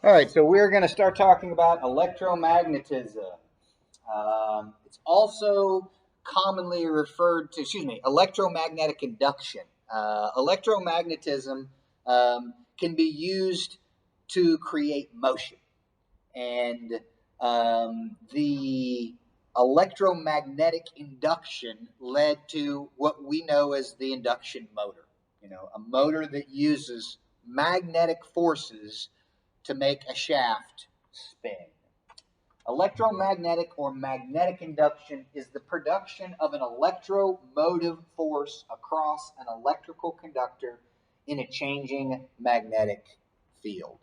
All right, so we're going to start talking about electromagnetism. It's also commonly referred to, electromagnetic induction. Electromagnetism can be used to create motion. And the electromagnetic induction led to what we know as the induction motor. A motor that uses magnetic forces to make a shaft spin. Electromagnetic or magnetic induction is the production of an electromotive force across an electrical conductor in a changing magnetic field.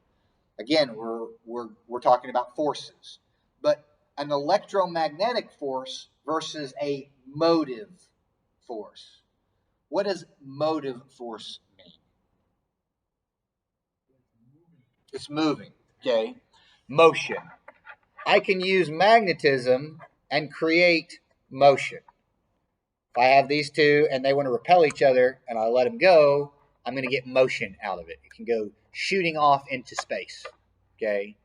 Again, we're talking about forces, but an electromagnetic force versus a motive force. What does motive force mean? It's moving, okay? Motion. I can use magnetism and create motion. If I have these two and they want to repel each other and I let them go, I'm going to get motion out of it. It can go shooting off into space. Okay?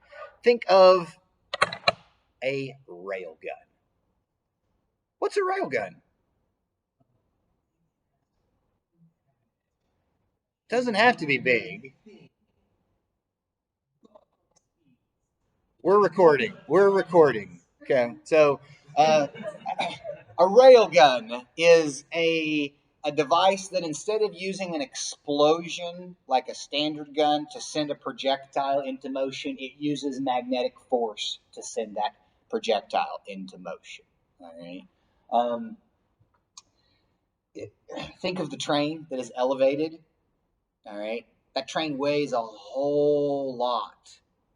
Think of a rail gun. What's a rail gun? Doesn't have to be big. We're recording. We're recording. Okay. So, a rail gun is a device that instead of using an explosion like a standard gun to send a projectile into motion, it uses magnetic force to send that projectile into motion. All right. Um, think of the train that is elevated. All right. That train weighs a whole lot.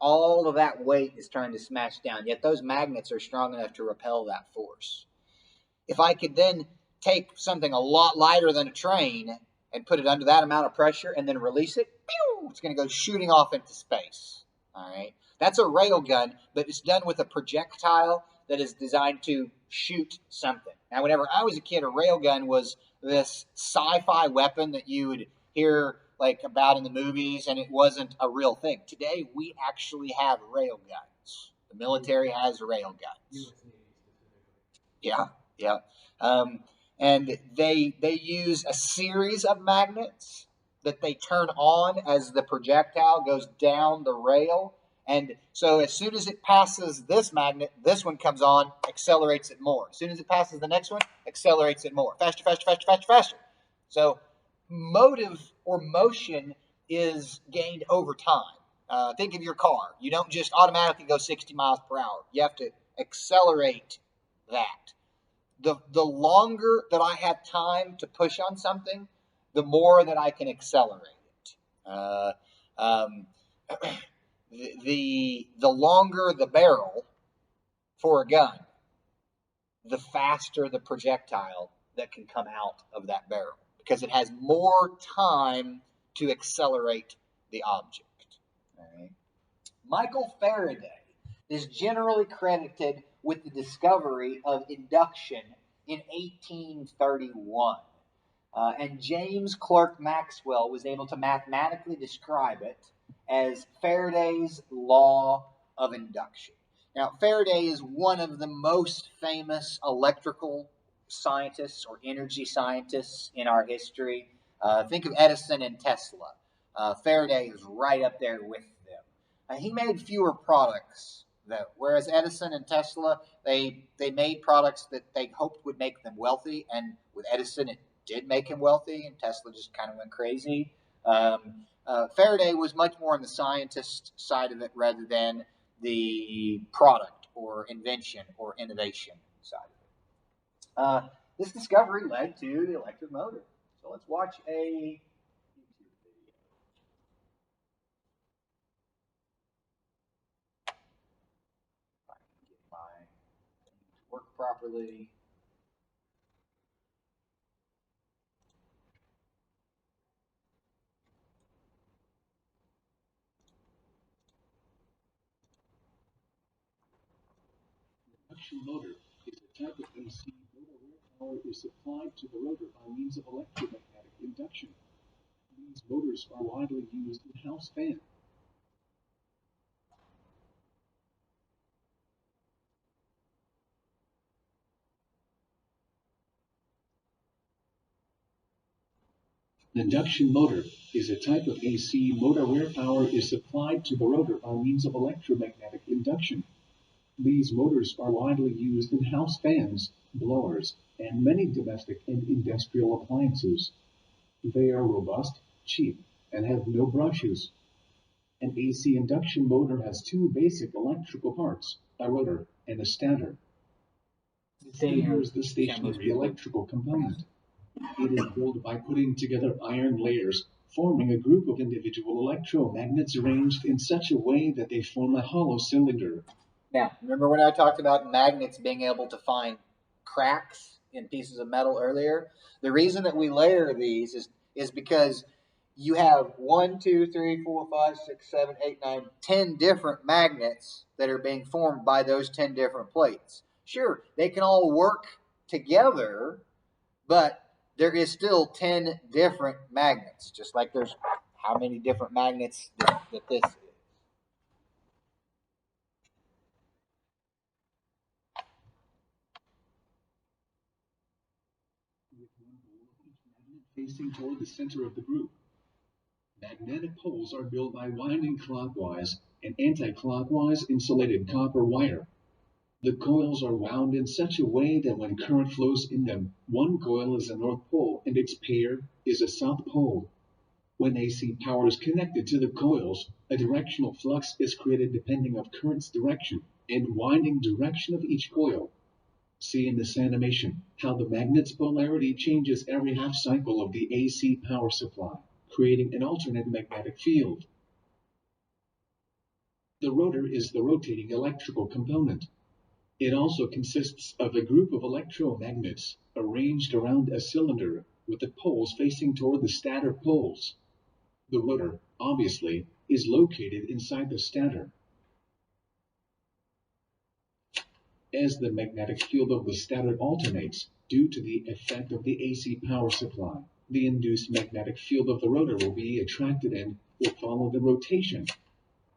All of that weight is trying to smash down, yet those magnets are strong enough to repel that force. If I could then take something a lot lighter than a train and put it under that amount of pressure and then release it, it's going to go shooting off into space. All right. That's a rail gun, but it's done with a projectile that is designed to shoot something. Now, whenever I was a kid, a rail gun was this sci-fi weapon that you would hear like about in the movies, and it wasn't a real thing. Today, we actually have rail guns. The military has rail guns. Yeah, yeah. And they use a series of magnets that they turn on as the projectile goes down the rail. And so as soon as it passes this magnet, this one comes on, accelerates it more. As soon as it passes the next one, accelerates it more. Faster, faster, faster, faster, faster. So motive or motion is gained over time. Think of your car. You don't just automatically go 60 miles per hour. You have to accelerate that. The longer that I have time to push on something, the more that I can accelerate it. Um, the longer the barrel for a gun, the faster the projectile that can come out of that barrel, because it has more time to accelerate the object. All right. Michael Faraday is generally credited with the discovery of induction in 1831. And James Clerk Maxwell was able to mathematically describe it as Faraday's law of induction. Now, Faraday is one of the most famous electrical scientists or energy scientists in our history. Think of Edison and Tesla. Faraday is right up there with them. He made fewer products, though, whereas Edison and Tesla, they made products that they hoped would make them wealthy, and with Edison, it did make him wealthy, and Tesla just kind of went crazy. Faraday was much more on the scientist side of it rather than the product or invention or innovation side of it. This discovery led to the electric motor. So let's watch a YouTube video. If I can get my thing to work properly. Induction motor is a type of AC motor where power is supplied to the rotor by means of electromagnetic induction. These motors are widely used in house fans. Induction motor is a type of AC motor where power is supplied to the rotor by means of electromagnetic induction. These motors are widely used in house fans, blowers, and many domestic and industrial appliances. They are robust, cheap, and have no brushes. An AC induction motor has two basic electrical parts, a rotor and a stator. The stator is the stationary electrical component. It is built by putting together iron layers, forming a group of individual electromagnets arranged in such a way that they form a hollow cylinder. Now, remember when I talked about magnets being able to find cracks in pieces of metal earlier? The reason that we layer these is because you have 10 different magnets that are being formed by those 10 different plates. Sure, they can all work together, but there is still 10 different magnets, just like there's how many different magnets that this is. With one pole of each magnet facing toward the center of the group. Magnetic poles are built by winding clockwise and anti-clockwise insulated copper wire. The coils are wound in such a way that when current flows in them, one coil is a north pole and its pair is a south pole. When AC power is connected to the coils, a directional flux is created depending on current's direction and winding direction of each coil. See in this animation how the magnet's polarity changes every half cycle of the AC power supply, creating an alternate magnetic field. The rotor is the rotating electrical component. It also consists of a group of electromagnets arranged around a cylinder with the poles facing toward the stator poles. The rotor, obviously, is located inside the stator. As the magnetic field of the stator alternates due to the effect of the AC power supply, the induced magnetic field of the rotor will be attracted and will follow the rotation.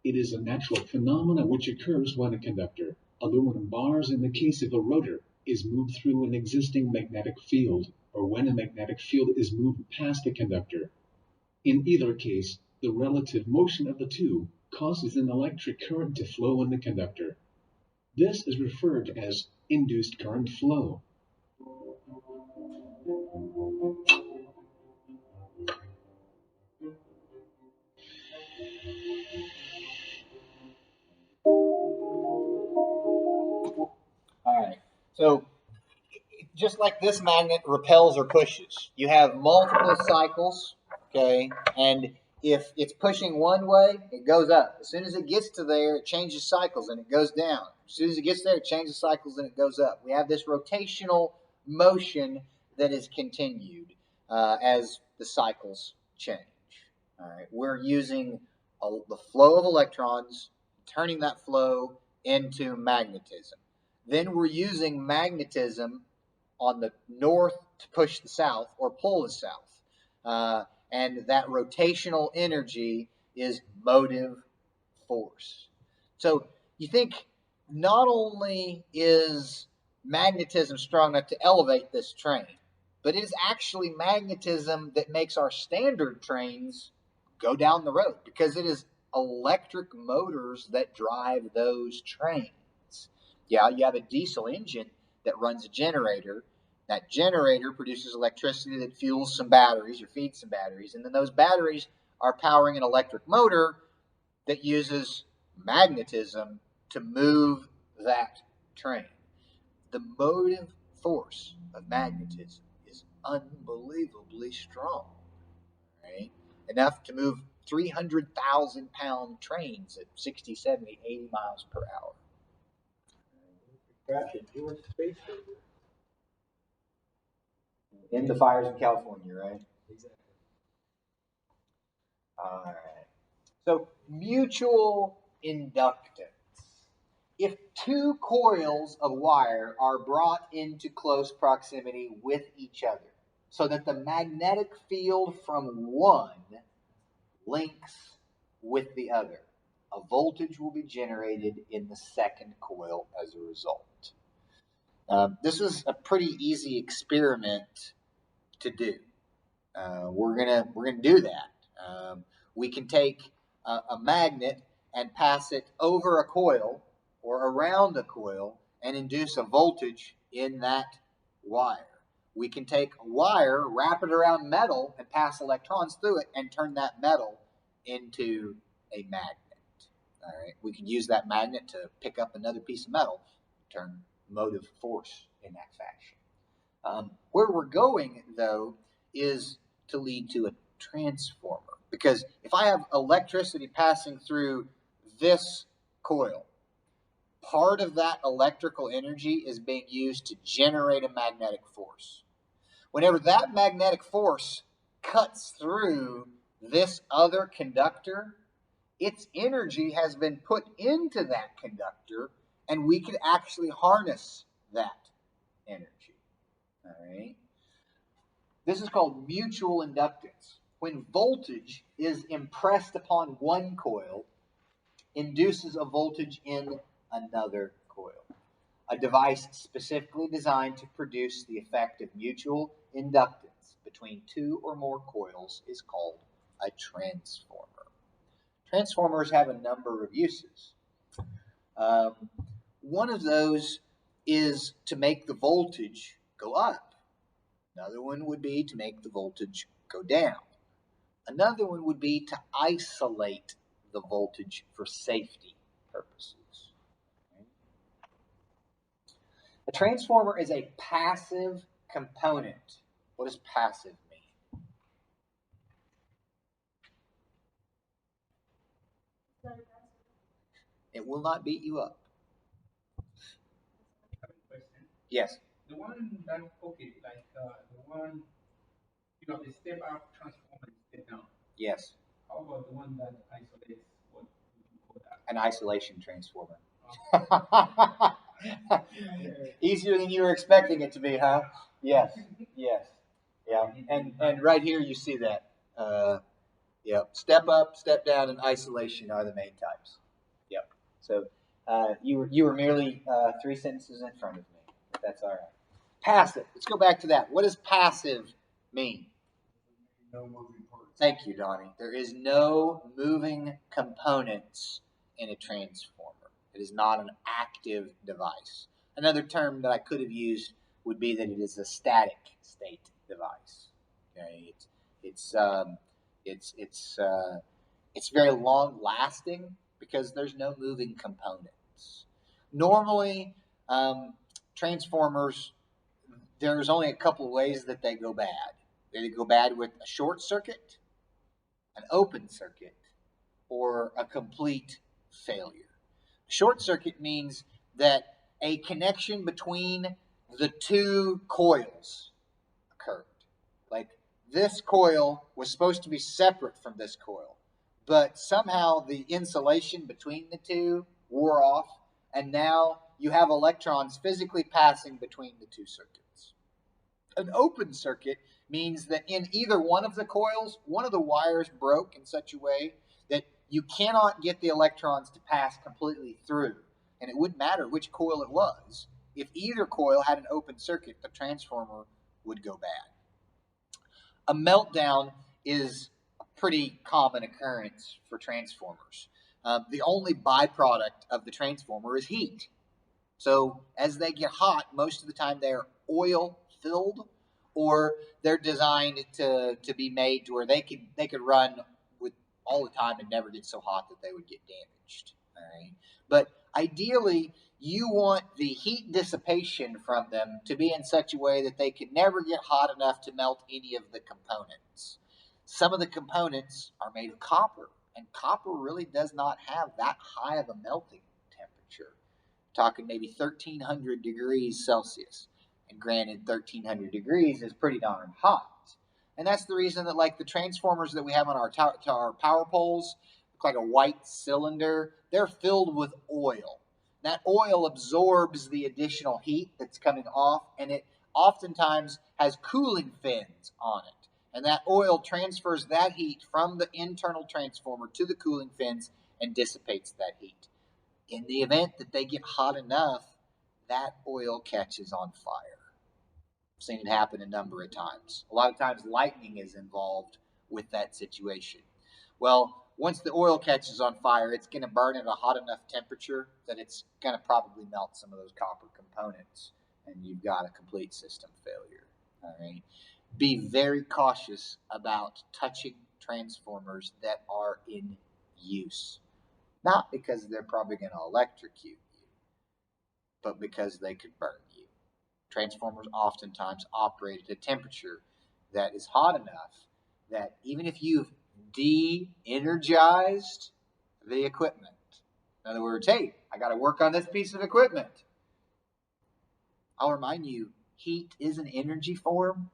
It is a natural phenomenon which occurs when a conductor, aluminum bars in the case of a rotor, is moved through an existing magnetic field, or when a magnetic field is moved past a conductor. In either case, the relative motion of the two causes an electric current to flow in the conductor. This is referred to as induced current flow. All right. So just like this magnet repels or pushes, you have multiple cycles, okay? And if it's pushing one way, it goes up. As soon as it gets to there, it changes cycles and it goes down. As soon as it gets there, it changes cycles and it goes up. We have this rotational motion that is continued as the cycles change. All right, we're using the flow of electrons, turning that flow into magnetism. Then we're using magnetism on the north to push the south or pull the south. And that rotational energy is motive force. So you think not only is magnetism strong enough to elevate this train, but it is actually magnetism that makes our standard trains go down the road because it is electric motors that drive those trains. Yeah, you have a diesel engine that runs a generator. That generator produces electricity that fuels some batteries or feeds some batteries, and then those batteries are powering an electric motor that uses magnetism to move that train. The motive force of magnetism is unbelievably strong, right? Enough to move 300,000-pound trains at 60, 70, 80 miles per hour. In the fires in California, right? All right. So, mutual inductance. If two coils of wire are brought into close proximity with each other, so that the magnetic field from one links with the other, a voltage will be generated in the second coil as a result. This is a pretty easy experiment to do. We're gonna do that. We can take a magnet and pass it over a coil or around a coil and induce a voltage in that wire. We can take a wire, wrap it around metal, and pass electrons through it and turn that metal into a magnet. All right, we can use that magnet to pick up another piece of metal, turn motive force in that fashion. Where we're going, though, is to lead to a transformer. Because if I have electricity passing through this coil, part of that electrical energy is being used to generate a magnetic force. Whenever that magnetic force cuts through this other conductor, its energy has been put into that conductor, and we can actually harness that energy. All right. This is called mutual inductance. When voltage is impressed upon one coil, induces a voltage in another coil. A device specifically designed to produce the effect of mutual inductance between two or more coils is called a transformer. Transformers have a number of uses. Um, One of those is to make the voltage go up. Another one would be to make the voltage go down. Another one would be to isolate the voltage for safety purposes. A transformer is a passive component. What does passive mean? It will not beat you up. Yes. The one that, okay, like the one, the step up transformer and step down. Yes. How about the one that isolates? What would you call that? An isolation transformer. Easier than you were expecting it to be, huh? Yes. Yes. Yeah. And right here you see that. Yep. Step up, step down, and isolation are the main types. Yep. So you were merely 3 sentences in front of me. But that's all right. Passive. Let's go back to that. What does passive mean? No moving parts. Thank you, Donnie. There is no moving components in a transformer. It is not an active device. Another term that I could have used would be that it is a static state device. Okay, it's very long lasting because there's no moving components. Normally, transformers, there's only a couple of ways that they go bad. They go bad with a short circuit, an open circuit, or a complete failure. Short circuit means that a connection between the two coils occurred. Like this coil was supposed to be separate from this coil, but somehow the insulation between the two wore off, and now you have electrons physically passing between the two circuits. An open circuit means that in either one of the coils, one of the wires broke in such a way that you cannot get the electrons to pass completely through. And it wouldn't matter which coil it was. If either coil had an open circuit, the transformer would go bad. A meltdown is a pretty common occurrence for transformers. The only byproduct of the transformer is heat. So as they get hot, most of the time they're oil filled, or they're designed to be made to where they could run with all the time and never get so hot that they would get damaged. All right, but ideally you want the heat dissipation from them to be in such a way that they can never get hot enough to melt any of the components. Some of the components are made of copper, and copper really does not have that high of a melting temperature. Talking maybe 1300 degrees Celsius. And granted, 1300 degrees is pretty darn hot. And that's the reason that, like, the transformers that we have on our power poles look like a white cylinder. They're filled with oil. That oil absorbs the additional heat that's coming off, and it oftentimes has cooling fins on it. And that oil transfers that heat from the internal transformer to the cooling fins and dissipates that heat. In the event that they get hot enough, that oil catches on fire. seen it happen a number of times. A lot of times lightning is involved with that situation. Well, once the oil catches on fire, it's going to burn at a hot enough temperature that it's going to probably melt some of those copper components, and you've got a complete system failure. All right. Be very cautious about touching transformers that are in use. Not because they're probably going to electrocute you, but because they could burn you. Transformers oftentimes operate at a temperature that is hot enough that even if you've de-energized the equipment, in other words, hey, I got to work on this piece of equipment. I'll remind you, heat is an energy form.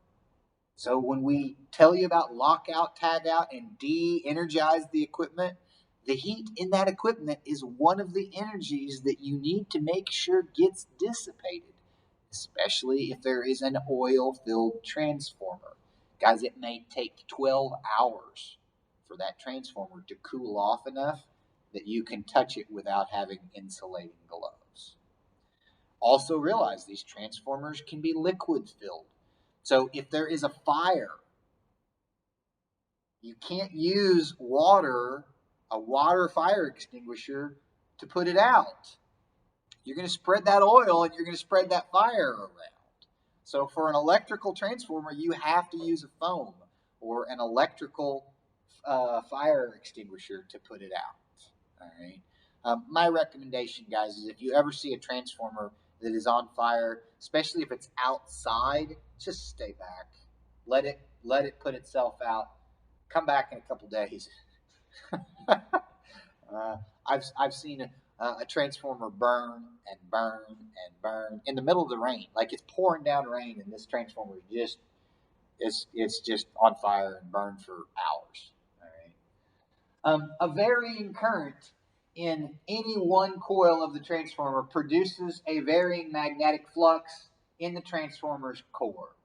So when we tell you about lockout, tagout, and de-energize the equipment, the heat in that equipment is one of the energies that you need to make sure gets dissipated, especially if there is an oil-filled transformer. Guys, it may take 12 hours for that transformer to cool off enough that you can touch it without having insulating gloves. Also realize these transformers can be liquid-filled. So if there is a fire, you can't use a water fire extinguisher, to put it out. You're going to spread that oil and you're going to spread that fire around. So for an electrical transformer, you have to use a foam or an electrical fire extinguisher to put it out. All right. My recommendation, guys, is if you ever see a transformer that is on fire, especially if it's outside, just stay back. Let it put itself out. Come back in a couple days. I've seen a transformer burn and burn and burn in the middle of the rain, like it's pouring down rain, and this transformer is it's just on fire and burned for hours. All right. A varying current in any one coil of the transformer produces a varying magnetic flux in the transformer's core,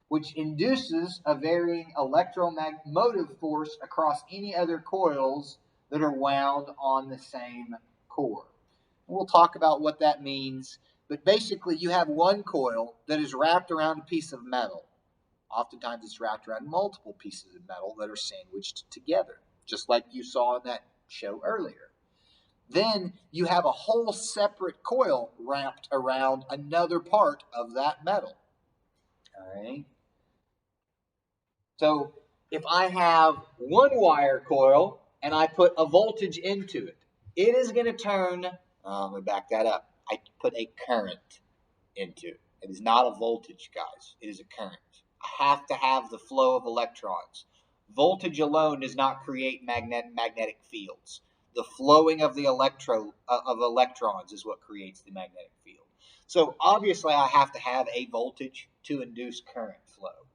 which induces a varying electromotive force across any other coils that are wound on the same core. We'll talk about what that means, but basically you have one coil that is wrapped around a piece of metal. Oftentimes it's wrapped around multiple pieces of metal that are sandwiched together, just like you saw in that show earlier. Then you have a whole separate coil wrapped around another part of that metal. All right. So if I have one wire coil and I put a voltage into it, it is going to turn, let me back that up. I put a current into it. It is not a voltage, guys. It is a current. I have to have the flow of electrons. Voltage alone does not create magnetic fields. The flowing of the electrons is what creates the magnetic field. So obviously I have to have a voltage to induce current flow.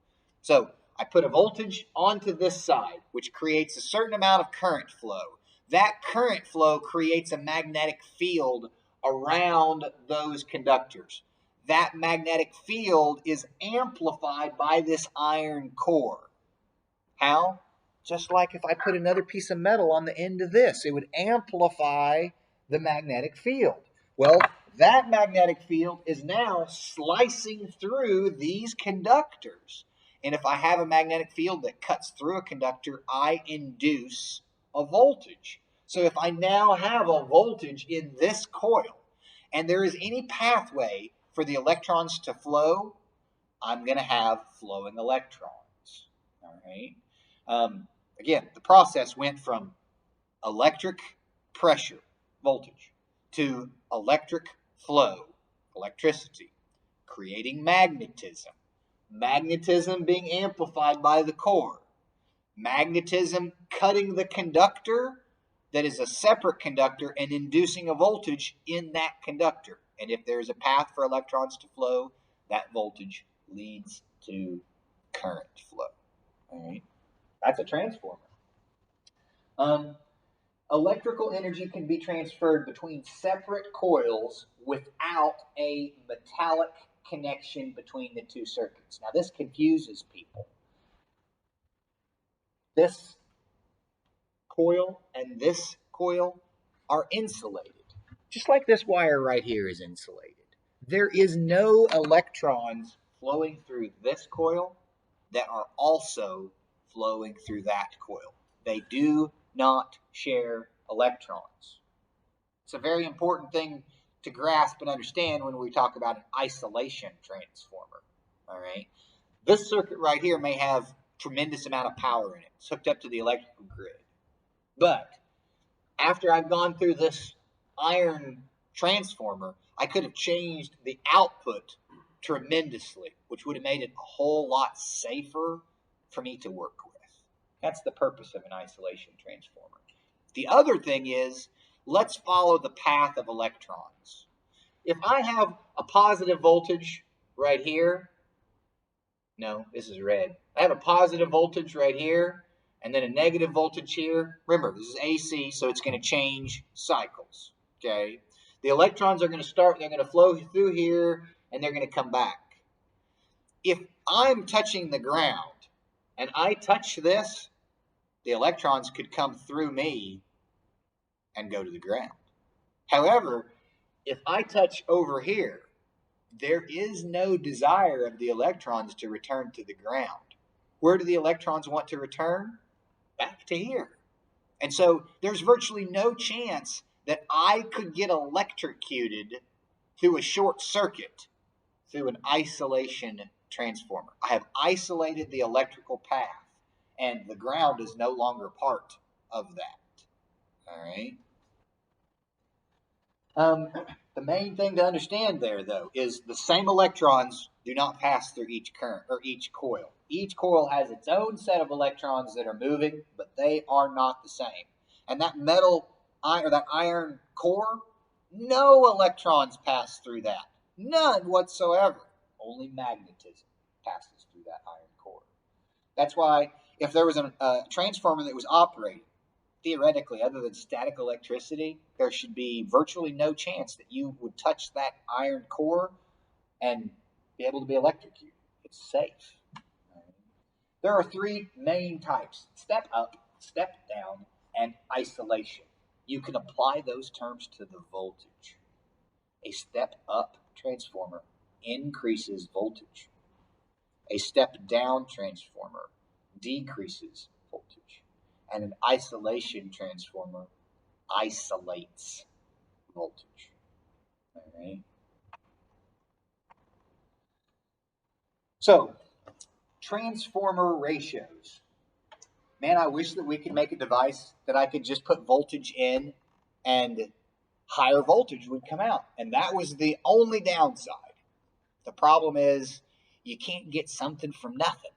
So I put a voltage onto this side, which creates a certain amount of current flow. That current flow creates a magnetic field around those conductors. That magnetic field is amplified by this iron core. How? Just like if I put another piece of metal on the end of this, it would amplify the magnetic field. Well, that magnetic field is now slicing through these conductors. And if I have a magnetic field that cuts through a conductor, I induce a voltage. So if I now have a voltage in this coil, and there is any pathway for the electrons to flow, I'm going to have flowing electrons. All right. Again, the process went from electric pressure, voltage, to electric flow, electricity, creating magnetism. Magnetism being amplified by the core. Magnetism cutting the conductor that is a separate conductor and inducing a voltage in that conductor. And if there's a path for electrons to flow, that voltage leads to current flow. All right. That's a transformer. Electrical energy can be transferred between separate coils without a metallic connection between the two circuits. Now, this confuses people. This coil and this coil are insulated, just like this wire right here is insulated. There is no electrons flowing through this coil that are also flowing through that coil. They do not share electrons. It's a very important thing to grasp and understand when we talk about an isolation transformer. All right. This circuit right here may have tremendous amount of power in it. It's hooked up to the electrical grid. But after I've gone through this iron transformer, I could have changed the output tremendously, which would have made it a whole lot safer for me to work with. That's the purpose of an isolation transformer. The other thing is, let's follow the path of electrons. If I have a positive voltage right here, no, this is red. I have a positive voltage right here, and then a negative voltage here. Remember, this is AC, so it's going to change cycles, okay? The electrons are going to start, they're going to flow through here, and they're going to come back. If I'm touching the ground, and I touch this, the electrons could come through me and go to the ground. However, if I touch over here, there is no desire of the electrons to return to the ground. Where do the electrons want to return? Back to here. And so there's virtually no chance that I could get electrocuted through a short circuit through an isolation transformer. I have isolated the electrical path, and the ground is no longer part of that. All right. The main thing to understand there, though, is the same electrons do not pass through each current or each coil. Each coil has its own set of electrons that are moving, but they are not the same. And that metal or that iron core, no electrons pass through that. None whatsoever. Only magnetism passes through that iron core. That's why if there was a transformer that was operating, theoretically, other than static electricity, there should be virtually no chance that you would touch that iron core and be able to be electrocuted. It's safe. There are three main types: step up, step down, and isolation. You can apply those terms to the voltage. A step up transformer increases voltage. A step down transformer decreases voltage. And an isolation transformer isolates voltage. All right. So, transformer ratios. Man, I wish that we could make a device that I could just put voltage in and higher voltage would come out. And that was the only downside. The problem is you can't get something from nothing.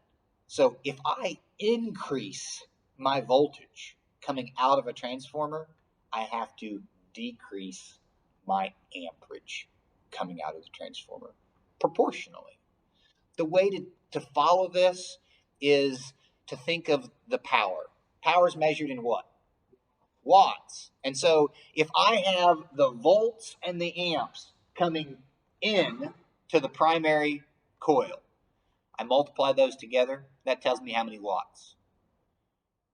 So if I increase my voltage coming out of a transformer, I have to decrease my amperage coming out of the transformer proportionally. The way to follow this is to think of the power. Power is measured in what? Watts. And so if I have the volts and the amps coming in to the primary coil, I multiply those together, that tells me how many watts.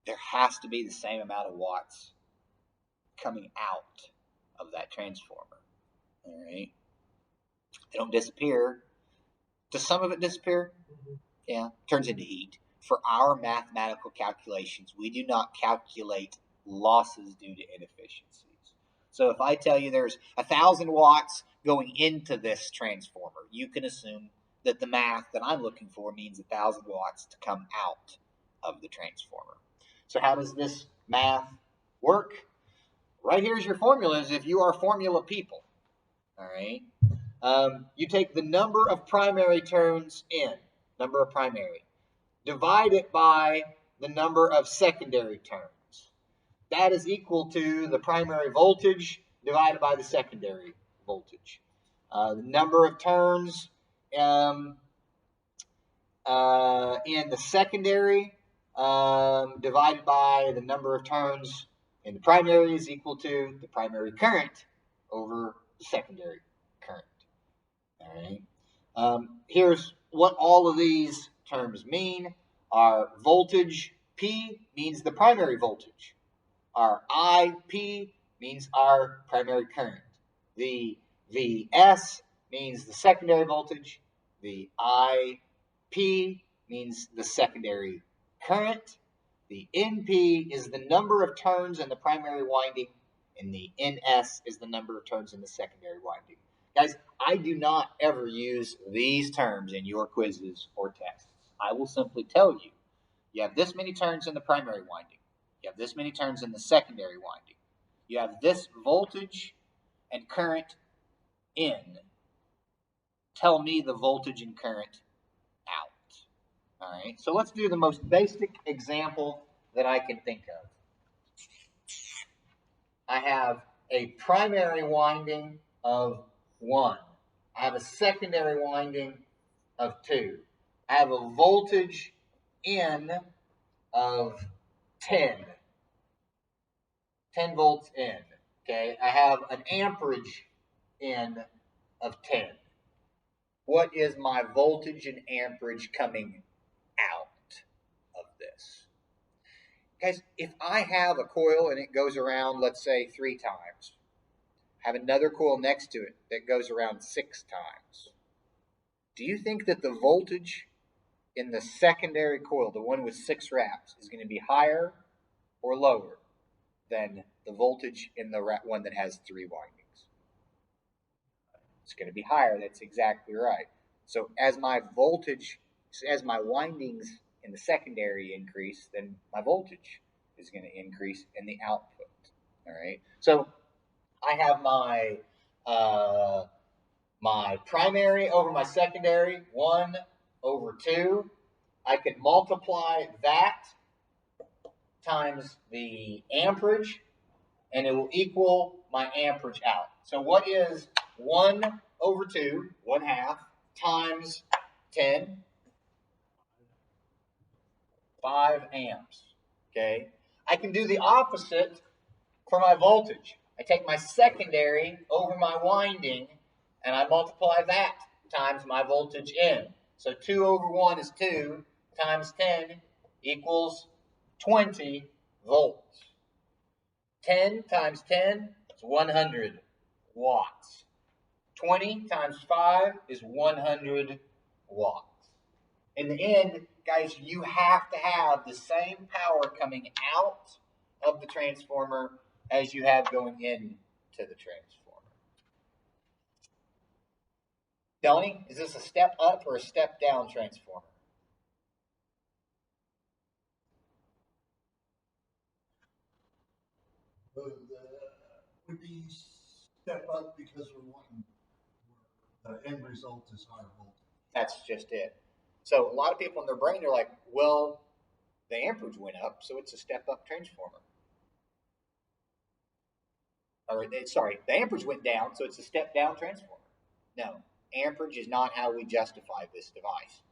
There has to be the same amount of watts coming out of that transformer. All right. They don't disappear. Does some of it disappear? Yeah, turns into heat. For our mathematical calculations, we do not calculate losses due to inefficiencies. So if I tell you there's 1,000 watts going into this transformer, you can assume that the math that I'm looking for means 1,000 watts to come out of the transformer. So how does this math work? Right here's your formulas if you are formula people. All right. You take the number of primary turns in, number of primary, divide it by the number of secondary turns. That is equal to the primary voltage divided by the secondary voltage. The number of turns in the secondary divided by the number of turns in the primary is equal to the primary current over the secondary current. All right. Here's what all of these terms mean. Our voltage P means the primary voltage. Our IP means our primary current. The VS means the secondary voltage, The IP means the secondary current. The NP is the number of turns in the primary winding, and the NS is the number of turns in the secondary winding. Guys, I do not ever use these terms in your quizzes or tests. I will simply tell you, you have this many turns in the primary winding. You have this many turns in the secondary winding. You have this voltage and current in. Tell me the voltage and current out. All right, so let's do the most basic example that I can think of. I have a primary winding of 1. I have a secondary winding of 2. I have a voltage in of 10. 10 volts in. Okay, I have an amperage in of 10. What is my voltage and amperage coming out of this? Guys, if I have a coil and it goes around, let's say 3 times, have another coil next to it that goes around 6 times, do you think that the voltage in the secondary coil, the one with 6 wraps, is going to be higher or lower than the voltage in the one that has 3 windings? It's going to be higher. That's exactly right. So as my windings in the secondary increase, then my voltage is going to increase in the output. All right. So I have my primary over my secondary, 1/2. I could multiply that times the amperage, and it will equal my amperage out. So what is 1/2, 1/2, times 10? 5 amps. Okay. I can do the opposite for my voltage. I take my secondary over my winding, and I multiply that times my voltage in. So 2/1 is 2 times 10 equals 20 volts. 10 times 10 is 100 watts. 20 times 5 is 100 watts. In the end, guys, you have to have the same power coming out of the transformer as you have going into the transformer. Donnie, is this a step up or a step down transformer? Would be step up because we're wanting the end result is higher voltage. That's just it. So a lot of people in their brain are like, well, the amperage went up, so it's a step up transformer. Or sorry, the amperage went down, so it's a step down transformer. No, amperage is not how we justify this device.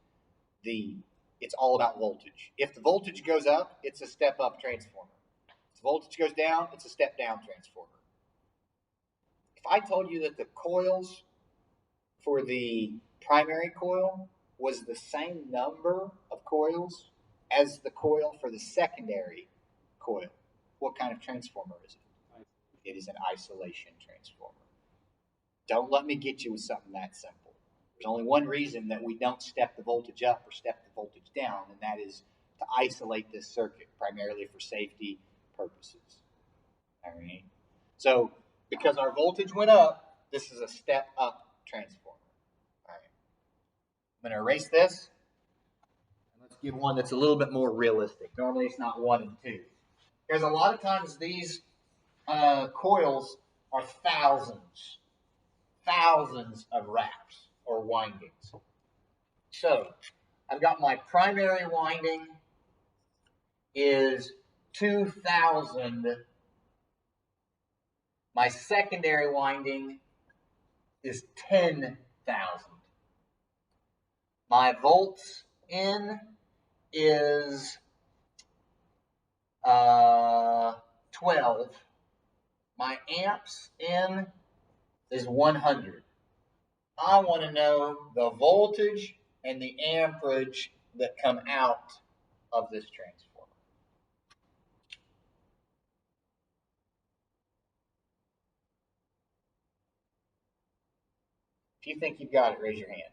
It's all about voltage. If the voltage goes up, it's a step up transformer. If the voltage goes down, it's a step down transformer. If I told you that the coils for the primary coil was the same number of coils as the coil for the secondary coil, what kind of transformer is it? It is an isolation transformer. Don't let me get you with something that simple. There's only one reason that we don't step the voltage up or step the voltage down, and that is to isolate this circuit, primarily for safety purposes. All right. So because our voltage went up, this is a step up transformer. All right. I'm going to erase this. And let's give one that's a little bit more realistic. Normally it's not 1 and 2. There's a lot of times these coils are thousands of wraps or windings. So I've got my primary winding is 2,000. My secondary winding is 10,000. My volts in is 12. My amps in is 100. I want to know the voltage and the amperage that come out of this transformer. If you think you've got it, raise your hand.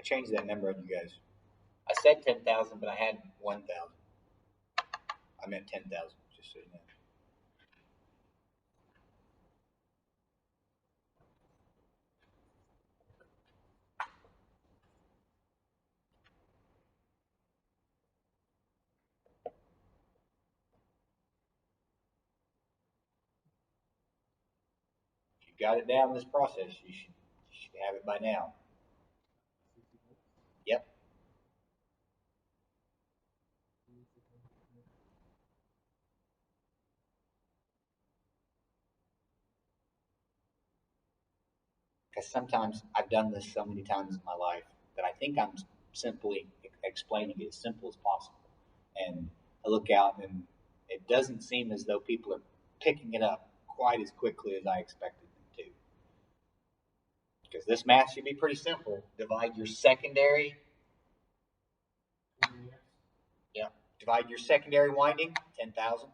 changed that number on you guys. I said 10,000, but I had 1,000. I meant 10,000, just so you know. If you got it down this process, you should have it by now. Yep. Because sometimes I've done this so many times in my life that I think I'm simply explaining it as simple as possible. And I look out and it doesn't seem as though people are picking it up quite as quickly as I expected them to. Because this math should be pretty simple. Divide your secondary, divide your secondary winding, 10,000,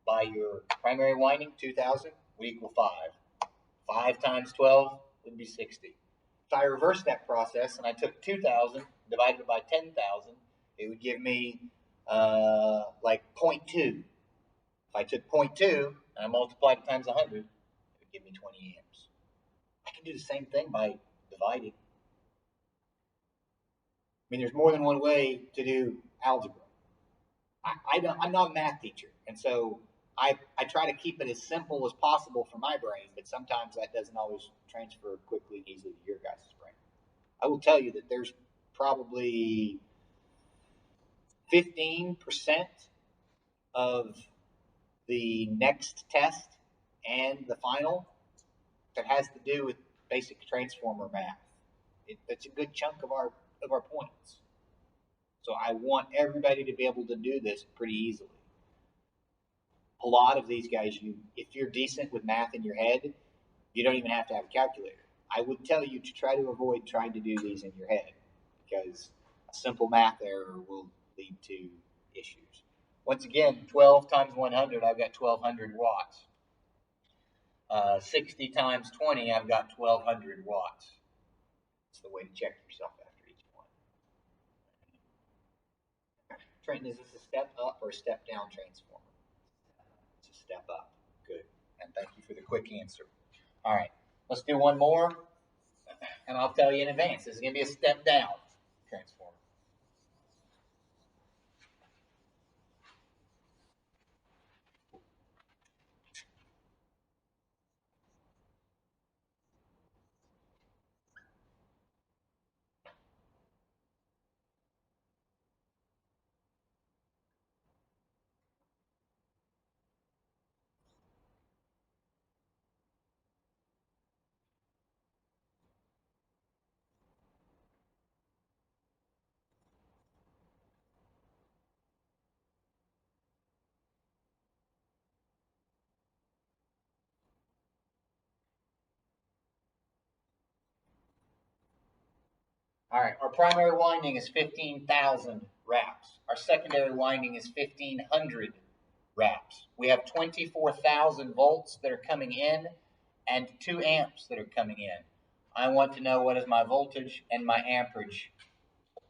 by your primary winding, 2,000, would equal 5. 5 times 12 would be 60. If I reverse that process and I took 2,000 divided it by 10,000, it would give me like 0.2. If I took 0.2 and I multiplied it times 100, it would give me 20 amps. I can do the same thing by dividing. I mean, there's more than one way to do algebra. I'm not a math teacher, and so I try to keep it as simple as possible for my brain, but sometimes that doesn't always transfer quickly and easily to your guys' brain. I will tell you that there's probably 15% of the next test and the final that has to do with basic transformer math. That's a good chunk of our points. So I want everybody to be able to do this pretty easily. A lot of these guys, if you're decent with math in your head, you don't even have to have a calculator. I would tell you to try to avoid trying to do these in your head because a simple math error will lead to issues. Once again, 12 times 100, I've got 1,200 watts. 60 times 20, I've got 1,200 watts. It's the way to check yourself after each one. Trenton, is this a step up or a step down transformer? It's a step up. Good. And thank you for the quick answer. All right. Let's do one more. And I'll tell you in advance. This is going to be a step down transformer. All right, our primary winding is 15,000 wraps. Our secondary winding is 1,500 wraps. We have 24,000 volts that are coming in and 2 amps that are coming in. I want to know what is my voltage and my amperage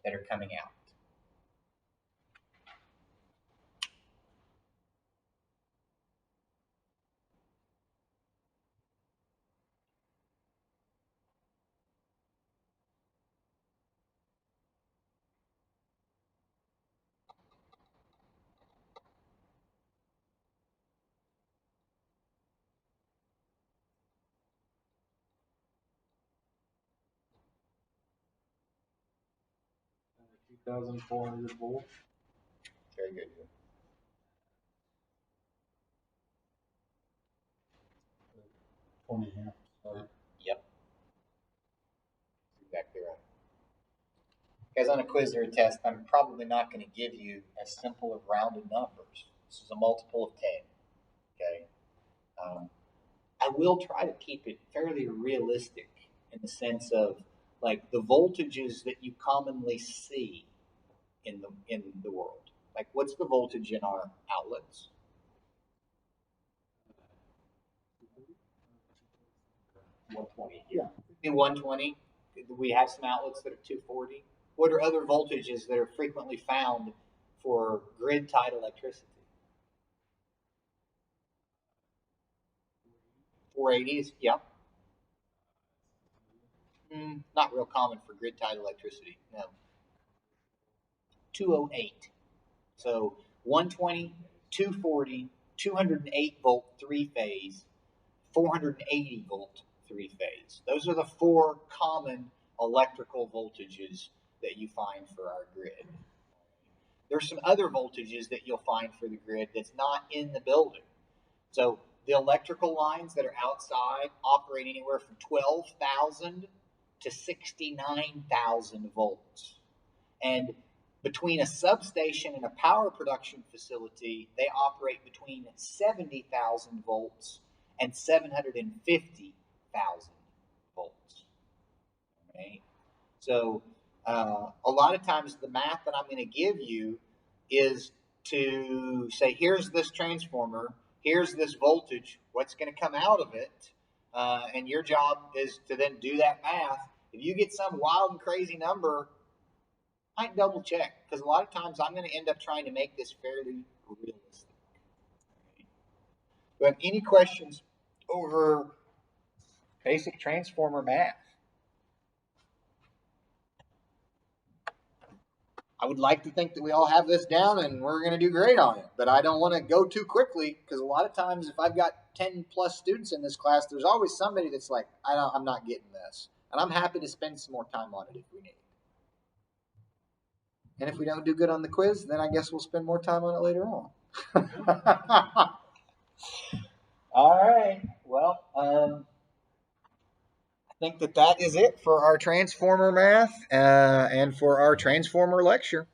that are coming out. Two 2,400 volts. Very good. 20 amps. Sorry. Yep. Exactly right. Guys, on a quiz or a test, I'm probably not going to give you as simple of rounded numbers. This is a multiple of 10. Okay. I will try to keep it fairly realistic in the sense of like the voltages that you commonly see in the world. Like, what's the voltage in our outlets? 120. Yeah. 120. We have some outlets that are 240. What are other voltages that are frequently found for grid-tied electricity? 480s, yep. Not real common for grid-tied electricity, no. 208. So 120, 240, 208 volt three phase, 480 volt three phase. Those are the four common electrical voltages that you find for our grid. There's some other voltages that you'll find for the grid that's not in the building. So the electrical lines that are outside operate anywhere from 12,000 to 69,000 volts. And between a substation and a power production facility, they operate between 70,000 volts and 750,000 volts. Okay? So a lot of times the math that I'm going to give you is to say, here's this transformer, here's this voltage, what's going to come out of it, and your job is to then do that math. If you get some wild and crazy number, I might double check, because a lot of times I'm going to end up trying to make this fairly realistic. Do you have any questions over basic transformer math? I would like to think that we all have this down and we're going to do great on it, but I don't want to go too quickly, because a lot of times if I've got 10 plus students in this class, there's always somebody that's like, I'm not getting this. And I'm happy to spend some more time on it if we need. And if we don't do good on the quiz, then I guess we'll spend more time on it later on. All right. Well, I think that is it for our transformer math and for our transformer lecture.